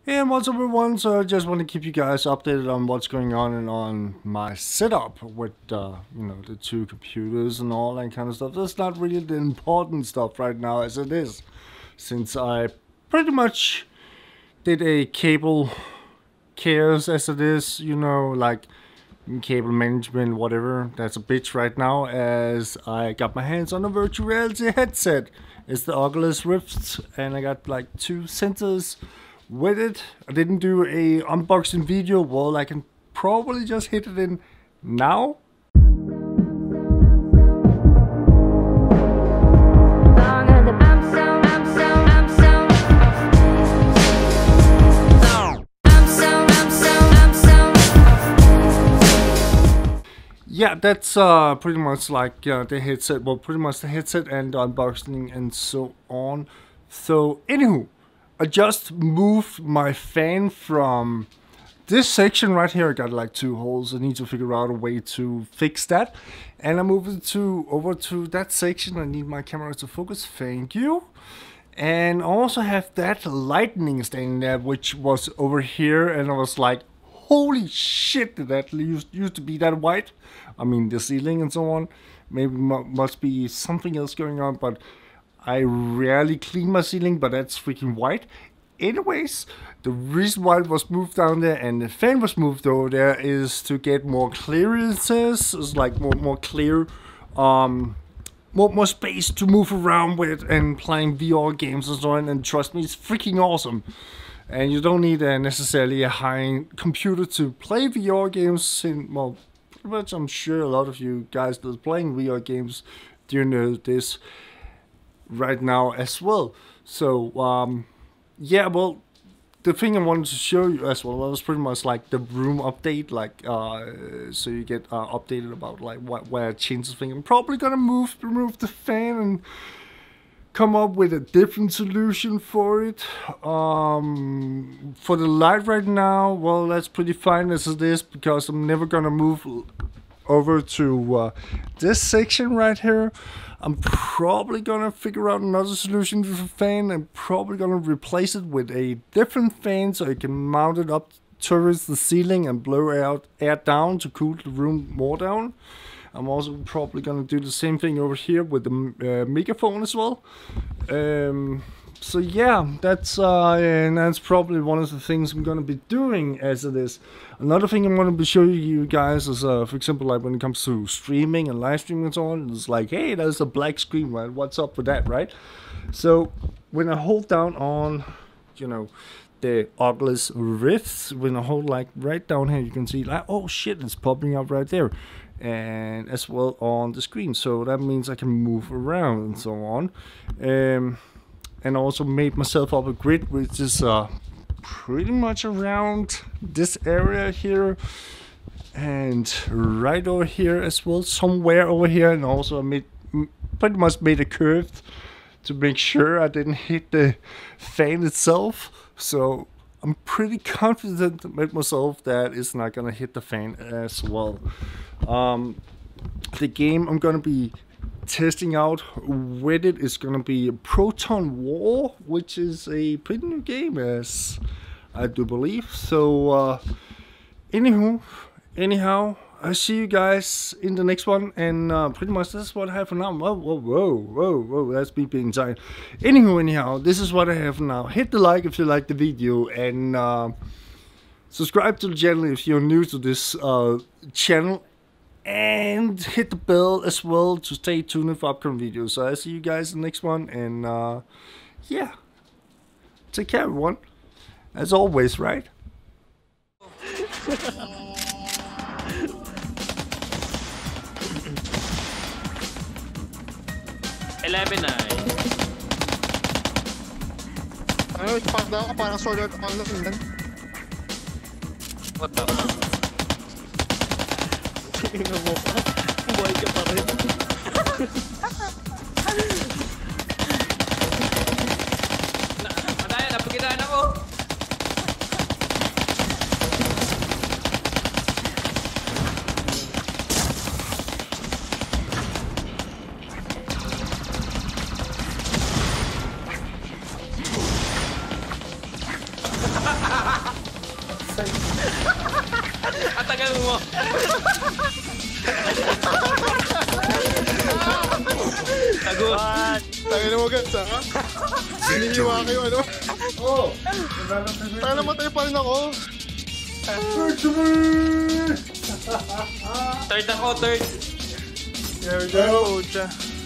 Hey, and what's up everyone? So I just want to keep you guys updated on what's going on and on my setup with the two computers and all that kind of stuff. That's not really the important stuff right now as it is, since I pretty much did a cable chaos as it is, like cable management, whatever. That's a bitch right now, as I got my hands on a virtual reality headset. It's the Oculus Rift, and I got like 2 sensors with it. I didn't do a unboxing video. Well, I can probably just hit it in now. Yeah, that's pretty much like the headset. Well, pretty much the headset and the unboxing and so on. So, anywho, I just moved my fan from this section right here. I got like 2 holes. I need to figure out a way to fix that. And I moved it over to that section. I need my camera to focus. Thank you. And I also have that lightning standing there, which was over here. And I was like, holy shit, did that used to be that white? I mean, the ceiling and so on. Maybe must be something else going on, but I rarely clean my ceiling, but that's freaking white. Anyways, the reason why it was moved down there and the fan was moved over there is to get more clearances. It's like more clear, more space to move around with and playing VR games and so on. And trust me, it's freaking awesome. And you don't need necessarily a high-end computer to play VR games. Well, pretty much I'm sure a lot of you guys that are playing VR games during this right now as well. So yeah, well, the thing I wanted to show you as well was pretty much like the room update, like so you get updated about like where changes things. I'm probably gonna remove the fan and come up with a different solution for it. For the light right now, well, that's pretty fine as it is, because I'm never gonna move over to this section right here. I'm probably gonna figure out another solution for the fan. I'm probably gonna replace it with a different fan so you can mount it up towards the ceiling and blow air down to cool the room more down. I'm also probably gonna do the same thing over here with the microphone as well. So yeah, that's probably one of the things I'm gonna be doing as it is. Another thing I'm gonna be showing you guys is, for example, like when it comes to streaming and live streaming and so on, it's like, hey, there's a black screen, right? What's up with that, right? So when I hold down on, the Oculus Rift, when I hold like right down here, you can see like, oh shit, it's popping up right there, and as well on the screen. So that means I can move around and so on. And also made myself up a grid, which is pretty much around this area here and right over here as well, somewhere over here. And also I pretty much made a curve to make sure I didn't hit the fan itself. So I'm pretty confident with myself that it's not gonna hit the fan as well. The game I'm gonna be testing out with it is gonna be Protonwar, which is a pretty new game, as I do believe. So anyhow, I see you guys in the next one, and pretty much this is what I have for now. Whoa, that's me being giant. Anyhow, this is what I have for now. Hit the like if you like the video, and subscribe to the channel if you're new to this channel. And hit the bell as well to stay tuned for upcoming videos. So I see you guys in the next one, and yeah, take care everyone, as always, right? 11 na eh. Ano, pagda ka parang Sword Art Online lang. What the fuck? Tingnan mo pa. Buhay ka pa rin. Madaya, napagitaan ako. Ha ha ha! Tagal mo. Tagot. Tangin mo guys, ha? Hinihiwa kayo, ano? Oh! Tayo namatay pa rin ako. Third ako, third. There we go. Pucha.